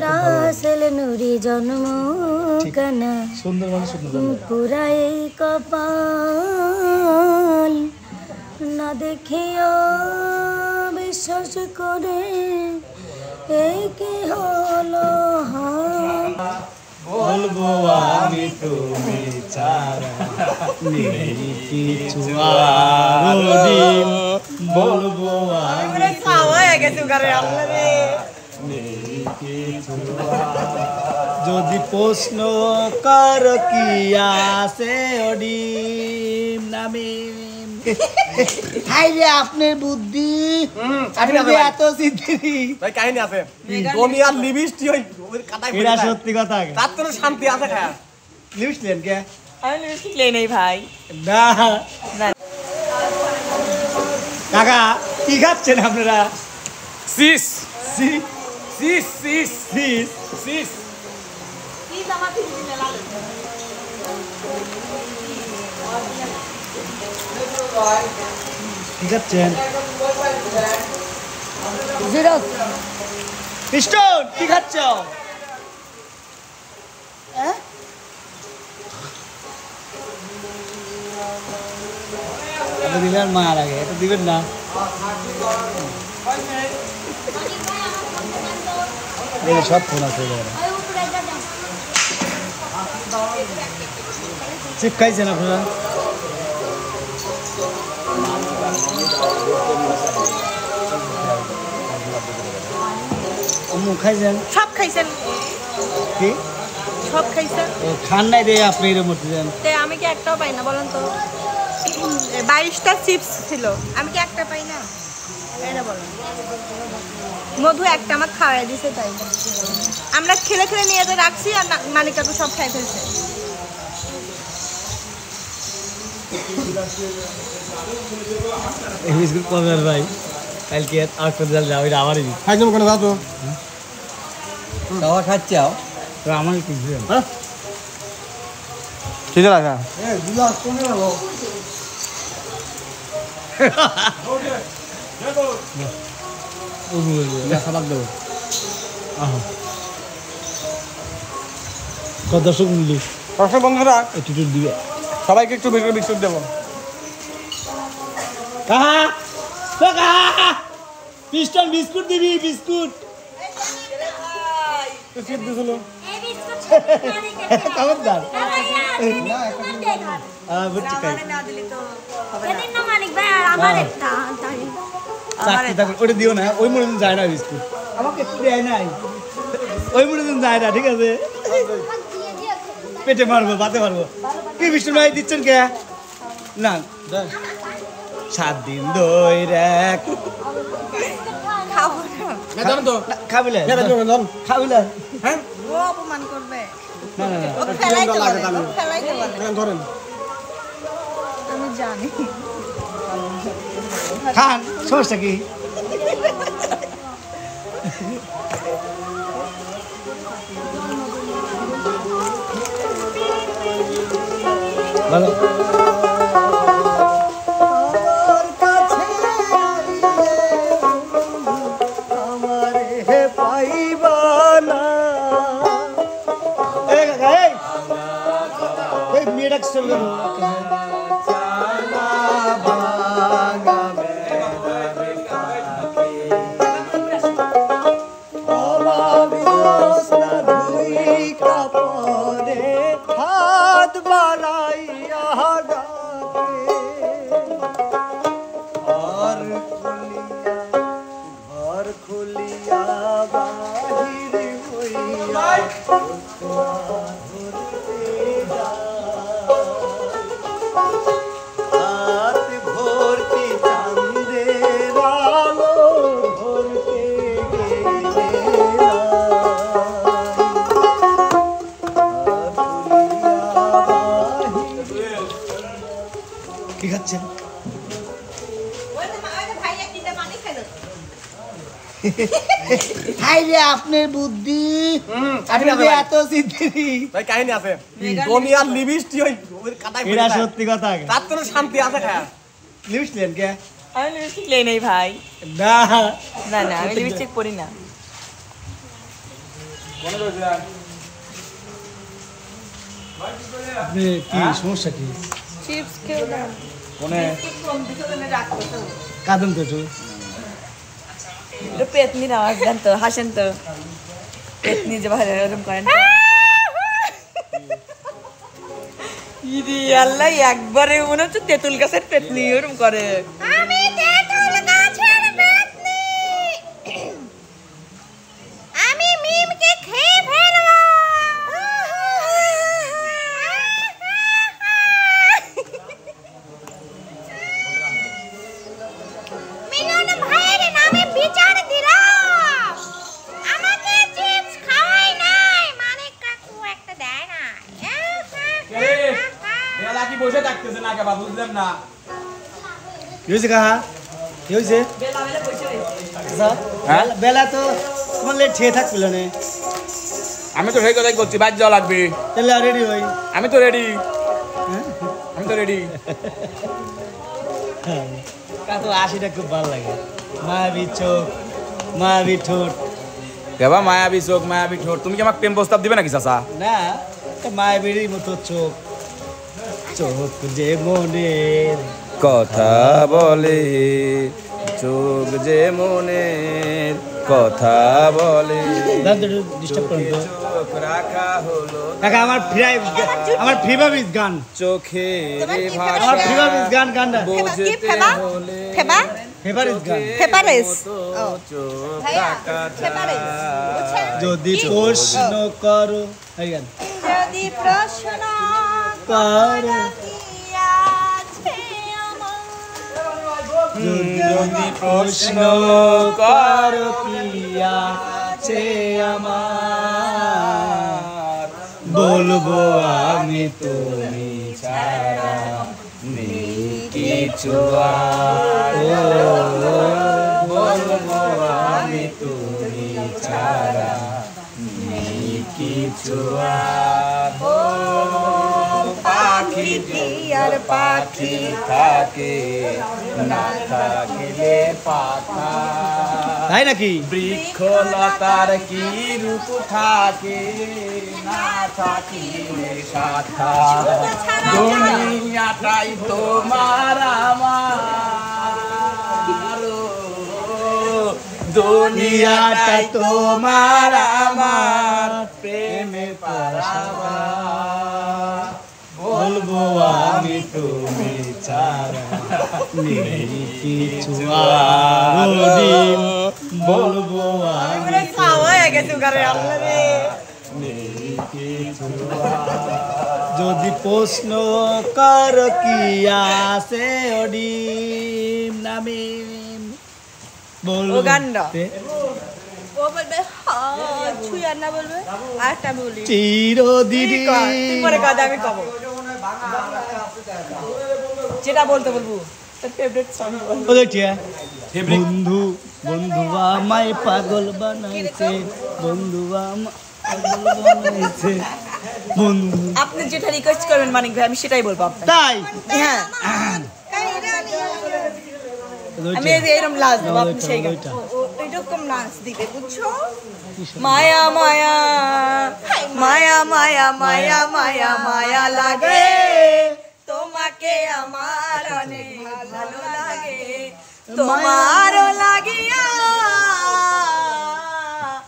রাসেল নুরি জন্ম কানা সুন্দর মানে সুন্দর পুরাই কপাল না দেখিও বিশ্বাস করে এই কি হলো বলবো আমি তুমি ছাড়া নেই কিছু আর বলবো আমি হয়ে গেছে গারে আল্লাহ রে যদি প্রশ্ন কর কি আছে ওডিম নামে হাই রে আপনার বুদ্ধি আপনি এত সিদ্ধি ভাই কাহিনী আছে দুনিয়া লিবিস্টি ওই কাটাই এটা সত্যি কথা তার তো শান্তি আছে খায় লিবিস্টলেন কে আমি লিপস্টিক লেই নাই ভাই না না কাকা কি খাচ্ছেন আপনারা সিস সিস সিস সিস সিস সিস কি খাচ্ছেন জিরক্স পিস্টন কি খাচ্ছ এটা দিলেন মার আগে এটা দিবেন না সব ফোন আছে চিপ খাইছেন আপনারা খাইছেন সব খাইছেন কি সব খাইছেন খান নাই রে আপনি এর মধ্যে দেন তে আমি কি একটাও পাই না বলেন তো 22টা চিপস ছিল আমি কি একটা পাই না এটা বলেন মধু একটা আমাকে খাওয়াই দিছে তাই আমরা খেলে খেলে নিয়ে যেতে রাখছি আর মানিকা তো সব খাই ফেলছে এই বিস্কুট কবে ভাই কালকে আর করে যাল যাও এটা আমারই খাইছো কোন দাও তো দাওয়া খাচ্ছাও তো আমার কি দিবেন হ্যাঁ ঠিক আছে এই দুলাস কোনে হলো কত দর্শক মিলি দর্শক বন্ধুরা একটু দিবে সবাইকে একটু বেশি বিস্কুট দেবো কাহা তো কাহা পিস্টন বিস্কুট দিবি বিস্কুট চিপ দিছিল খবরদার বুঝছি খাই মানিক ভাই আর আমার একটা চাকরি থাকলে ওটা দিও না ওই মনে যায় না বিস্কুট আমাকে একটু দেয় নাই ওই মনে যায় না ঠিক আছে পেটে মারবো বাতে মারবো কি বিষ্ণু ভাই দিচ্ছেন কে না 7 দিন ধরে খাবো না জানো তো খাবিলে খাবিলে হ্যাঁ ও অপমান করবে না না না ও ফেলাইতে বলে ও ফেলাইতে বলে ধরেন আমি জানি খান সমস্যা কি ভালো মেয়েটা চলবে কি খাচ্ছেন হাই রে আপনার বুদ্ধি আপনি এত সিদ্ধি ভাই কাহিনী আছে দুনিয়া লিবিস্টি ওই কাটাই এটা সত্যি কথা তার তো শান্তি আছে খায় লিপস্টলেন কে আমি লিপস্টিক লেই নাই ভাই না না না আমি লিপস্টিক পরি না আপনি কি সমস্যা কি চিপস খেয়ে না কোনে কাঁদেন তো একটু এটা পেতনির আওয়াজ দেন তো হাসেন তো পেতনি যে ভালো এরকম করেন ইদি আল্লাহ একবারে মনে হচ্ছে তেঁতুল গাছের পেতনি এরকম করে আমি তেঁতুল গাছের পেতনি আমি মিমকে খেয়ে ফেলবো মিলন ভাইয়ের নামে বিচার দিলাম আমাকে চিপস খাওয়াই নাই মানিক কাকু একটা দেয় না বেলা কি বসে থাকতেছে না কেবা বুঝলেন না কি হয়েছে কাহা কি হয়েছে হ্যাঁ? বেলা তো তোমার লেট খেয়ে থাকছিল না আমি তো সেই কথাই করছি বাইর যাওয়া লাগবে তাহলে রেডি হই আমি তো রেডি কাতো আশিটা খুব ভালো লাগে মায়াবী চোখ মায়াবী ঠোঁট কেবা মায়াবী চোখ মায়াবী ঠোঁট তুমি কি আমাকে প্রেম প্রস্তাব দিবে নাকি চাচা না মায়াবীরই মতো চোখ চোখ যে মনের কথা বলে চোখ যে মনের কথা বলে দাম তো ডিস্টার্ব করেন তো চোখ রাখা হলো কাকা আমার ফেভারিট গান চোখে আমার ফেভারিট গানটা বুঝতে ফেবা? হলে ফেবা ফেভারিট গান ফেভারেস চোখ ভাইয়া রাখা ফেভারেস বুঝছেন যদি প্রশ্ন করো এই গান যদি প্রশ্ন করো যদি প্রশ্ন করো পিয়া আছে আমার বলবো আমি তুমি ছাড়া নেই কিছু আর বলবো আমি তুমি ছাড়া নেই কিছু আর পাখি আর পাখি থাকে না থাকিলে পাখা তাই নাকি বৃক্ষলতার কি রূপ থাকে না থাকিলে শাখা দুনিয়াটাই তোমার আমার দুনিয়াটাই তোমার আমার প্রেমে পারাবা বলবো আমি তুমি ছাড়া নেই কিছু আর বলবো আমি খাওয়া গেছে ঘরে আল্লাহ রে নেই কিছু যদি প্রশ্ন কর কি আছে অডিম নামে বলবো ও গানটা? ও বলবে হ্যাঁ ছুঁই আর না বলবে আরেকটা বলি চিরদিন তুই পরে কাজে আমি কব যেটা বলতে বলবো তোর ফেভারিট সং বল বন্ধু বন্ধু আমায় পাগল বানাইছে বন্ধু আমায় পাগল বানাইছে বন্ধু আপনি যেটা রিকোয়েস্ট করবেন মানিক ভাই আমি সেটাই বলবো আপনাকে তাই হ্যাঁ আমি এরকম লাজ দেবো আপনি সেই গান এরকম নাচ দিবে বুঝছো মায়া মায়া মায়া মায়া মায়া মায়া মায়া লাগে তোমাকে আমার অনেক ভালো লাগে তোমারও লাগিয়া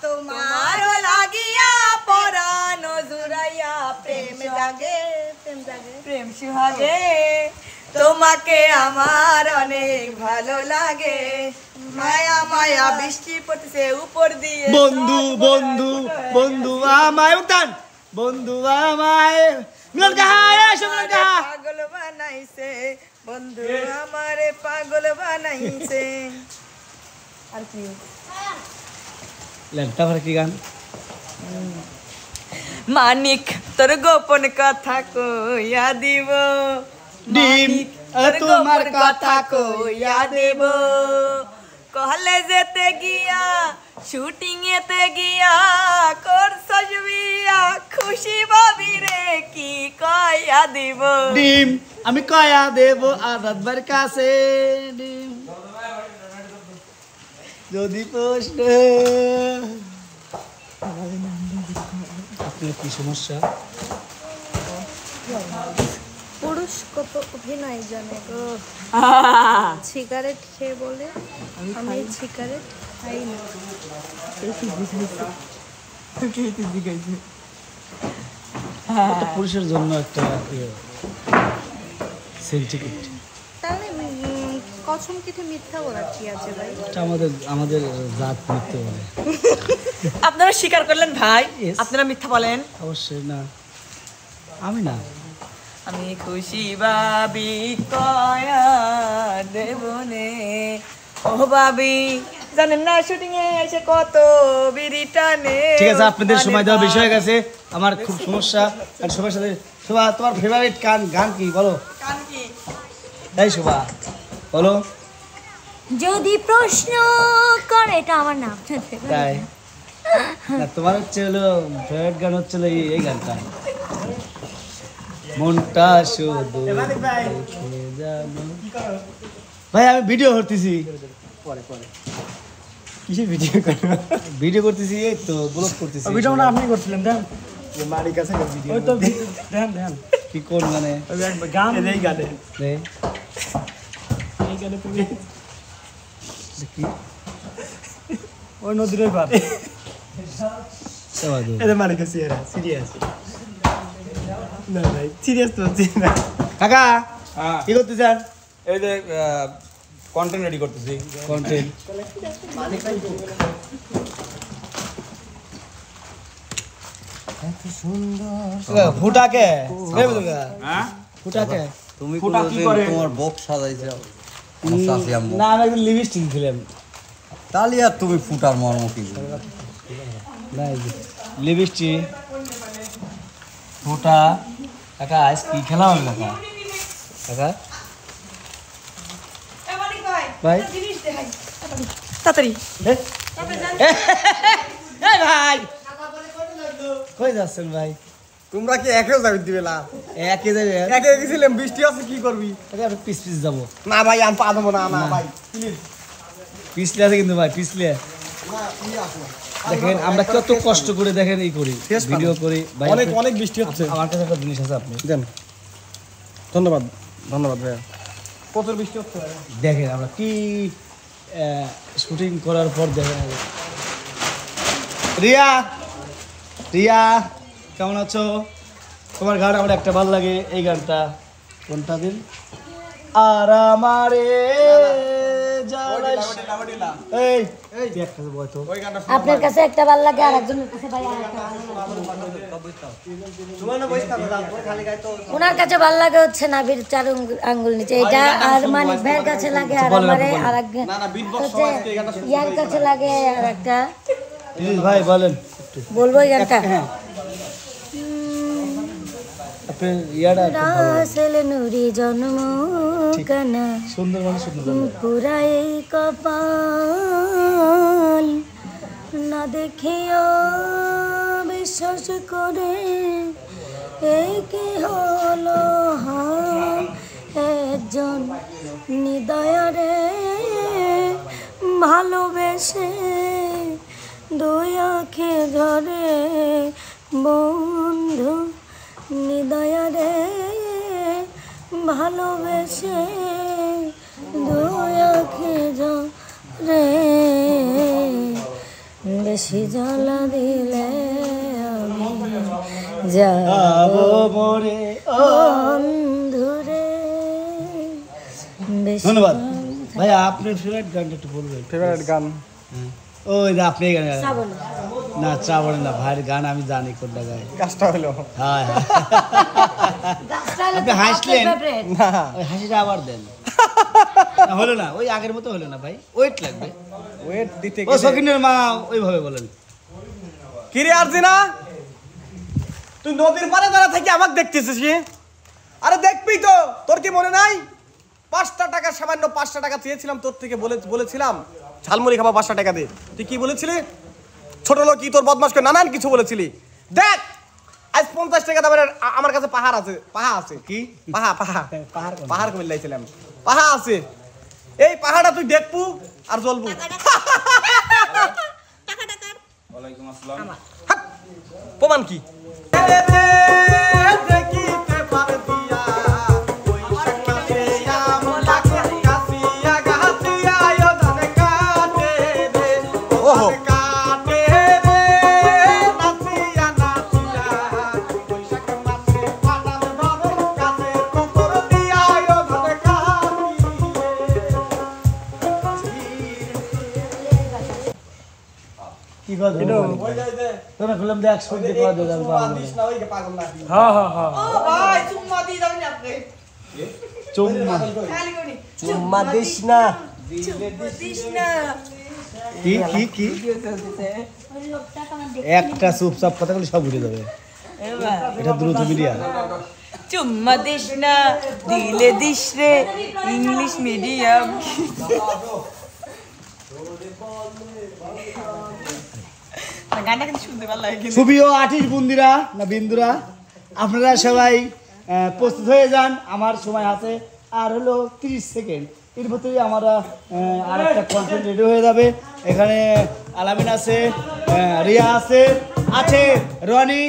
তোমারও লাগিয়া পরানো জুড়াইয়া প্রেম জাগে প্রেম সুহাগে তোমাকে আমার অনেক ভালো লাগে মায়া মায়া বৃষ্টি পড়তেছে উপর দিয়ে বন্ধু বন্ধু বন্ধু আমায় উঠান বন্ধু আমায় মিলন কাহা এসো মিলন কাহা পাগল বানাইছে বন্ধু আমারে পাগল বানাইছে আর কি লেনটা ভরে কি গান মানিক তোর গোপন কথা কইয়া দিব ডিম তোমার কথা কইয়া দেব কলেজেতে গিয়া শুটিং এতে গিয়া করছস বিয়া খুশি ভাবি রে কি কইয়া দিব ডিম আমি কয়া দেব আদাতবার কাছে ডিম যদি প্রশ্ন আপনার কি সমস্যা? পুরুষ কত অভিনয় জানে গো। সিগারেট খেয়ে বলে আমি সিগারেট খাই না। একটা পুরুষের জন্য একটা সেন্টিমেন্ট। তাহলে কসম কেটে মিথ্যা বলার কি আছে ভাই? এটা আমাদের জাত মিথ্যে বলে। আপনারা স্বীকার করলেন ভাই, Yes. আপনারা মিথ্যা বলেন। অবশ্যই না, আমি না। আমি খুশি ভাবি কয়া দেবনে ও ভাবি জানেন না শুটিং এ এসে কত বিড়ি টানে। ঠিক আছে, আপনাদের সময় দেওয়া বিষয় গেছে, আমার খুব সমস্যা। আর সবার সাথে শোভা, তোমার ফেভারিট গান কি বলো? গান কি? তাই শোভা বলো। যদি প্রশ্ন করে এটা আমার নাম তাই না, তোমার হচ্ছে হলো ফেভারিট গান হচ্ছে হলো এই গানটা, মনটা শুধু দেখে জানো। ভাই আমি ভিডিও করতেছি। কিসের ভিডিও করো? ভিডিও করতেছি, এই তো ব্লগ করতেছি। ভিডিও না আপনি করছিলেন দেন মারি কাছে ভিডিও ওই তো দেন দেন কি কোন মানে ওই গান এই গানে রে এই গানে তুমি দেখি ওই নদীর ওই পার সবাই এটা মারি কাছে এরা সিরিয়াস না ভাই সিরিয়াস তো হচ্ছে না। কাকা হ্যাঁ, কি করতেছেন? এই যে কন্টেন্ট রেডি করতেছি। কন্টেন্ট ফুটাকে হ্যাঁ, ফুটাকে তুমি ফুটা কি করে? তোমার বক সাজাইছো না আমি একটু লিপস্টিক দিলাম। তাহলে আর তুমি ফুটার মর্ম কি না লিপস্টিক ফুটা। কাকা আজ কি খেলা হবে কাকা? কাকা ভাই তাড়াতাড়ি এ ভাই কই যাচ্ছেন ভাই? তোমরা কি একেও যাবি দিবে না? একে যাবে একে গেছিলাম বৃষ্টি আছে কি করবি? পিস পিস যাবো। না ভাই আমি পা দেবো না না ভাই প্লিজ পিছলে আছে কিন্তু ভাই, পিছলে দেখেন আমরা কত কষ্ট করে দেখেন এই করি ভিডিও করি ভাই। অনেক অনেক বৃষ্টি হচ্ছে। আমার কাছে একটা জিনিস আছে, আপনি দেন ধন্যবাদ ধন্যবাদ ভাইয়া। প্রচুর বৃষ্টি হচ্ছে ভাই। দেখেন আমরা কি শুটিং করার পর দেখেন। রিয়া রিয়া কেমন আছো? তোমার গান আমার একটা ভালো লাগে, এই গানটা কোনটা দিন? আর আমারে এই এই একটা বয় তো। আপনার কাছে একটা ভালো লাগে আর একজনের কাছে ভাই আরেকটা ওনার কাছে ভালো লাগে হচ্ছে নাভির 4 আঙ্গুল নিচে এটা, আর মানিক ভাইয়ের কাছে লাগে আর আমারে আর হচ্ছে ইয়ার কাছে লাগে আর একটা। ভাই বলেন বলবো এই গানটা? হ্যাঁ আপনার ইয়াটা খুব ভালো লাগে। রাসেল নুরি জন্ম কানা সুন্দর মানে সুন্দর পুরাই কপাল না দেখিও বিশ্বাস করে এই কি হলো হাল একজন নিদয়ারে ভালোবেসে দুই আঁখে ঝরে বন্ধু নিদয়ারে ভালোবেসে দুই আঁখে ঝরে বেশি জ্বালা দিলে আমি যাবো মোরে বন্ধুরে বেশি ধন্যবাদ ভাই। আপনার ফেভারিট গানটা একটু বলবেন? ফেভারিট গান ওই যে আপনি এই গান শ্রাবণ। না চাবড়ে না ভাইয়ের গান আমি জানি কোনটা গায়। কাজটা হলো হ্যাঁ হ্যাঁ গাছটা হলো আপনি তো হাসলেন। আপনার favorite। না ওই হাসিটা আবার দেন। না, হলো না, ওই আগের মতো হলো না ভাই, ওয়েট লাগবে। ওয়েট দিতে ও সকিনের মা ওইভাবে বলেন। কি রে আরজিনা, তুই নদীর পাড়ে দাঁড়া থেকে আমাকে দেখতেছিস কি? আরে দেখবি তো, তোর কি মনে নাই 5টা টাকা, সামান্য 5টা টাকা চেয়েছিলাম তোর থেকে, বলেছিলাম ঝালমুড়ি খাবো 5টা টাকা দে। তুই কি বলেছিলি? ছোট লোক কি তোর বদমাশকে নানান কিছু বলেছিলি। দেখ আজ 50 টাকা দামের আমার কাছে পাহাড় আছে। পাহা আছে কি? পাহাড় কমে লাইছিলাম, পাহা আছে। এই পাহাড়টা তুই দেখবু আর জ্বলবু। ওয়ালাইকুম আসসালাম। আমার হাট! প্রমাণ কি ওহো কি কথা তোরা বললাম দেখ সত্যি কথা দে যাবে হ্যাঁ হ্যাঁ হ্যাঁ চুম্মা চুম্মা দিস না কি কি কি একটা চুপচাপ কথা বলে সব উঠে যাবে এটা দ্রুত মিডিয়া চুম্মা দিস না দিলে দিস রে ইংলিশ মিডিয়াম গানটা কিন্তু শুনতে ভালো লাগে সুবিও আটিস বন্ধুরা না বিন্দুরা আপনারা সবাই প্রস্তুত হয়ে যান আমার সময় আছে আর হলো 30 সেকেন্ড এর ভিতরে আমরা আর একটা কন্টেন্ট রেডি হয়ে যাবে এখানে আলামিন আছে রিয়া আছে আছে রনি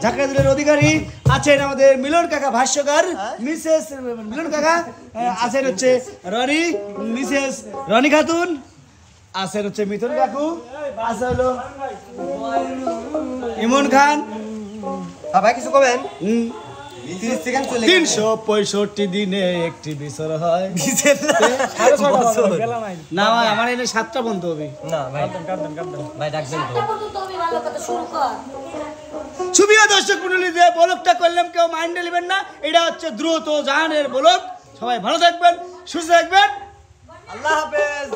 ঝাঁকাদিলের অধিকারী আছেন আমাদের মিলন কাকা ভাষ্যকার মিসেস মিলন কাকা আছেন হচ্ছে রনি মিসেস রনি খাতুন আছে হচ্ছে মিথুন কাকু আছে হলো ইমন খান ভাই কিছু কবেন 30 সেকেন্ড চলে 365 দিনে একটি বিসর হয় না ভাই আমার এনে 7টা বন্ধু হবে না ভাই ভাই ডাকবেন তো সুবিয়া দর্শক মণ্ডলী যে ব্লগটা করলাম কেউ মাইন্ডে নেবেন না এটা হচ্ছে দ্রুত জাহানের ব্লগ সবাই ভালো থাকবেন সুস্থ থাকবেন আল্লাহ হাফেজ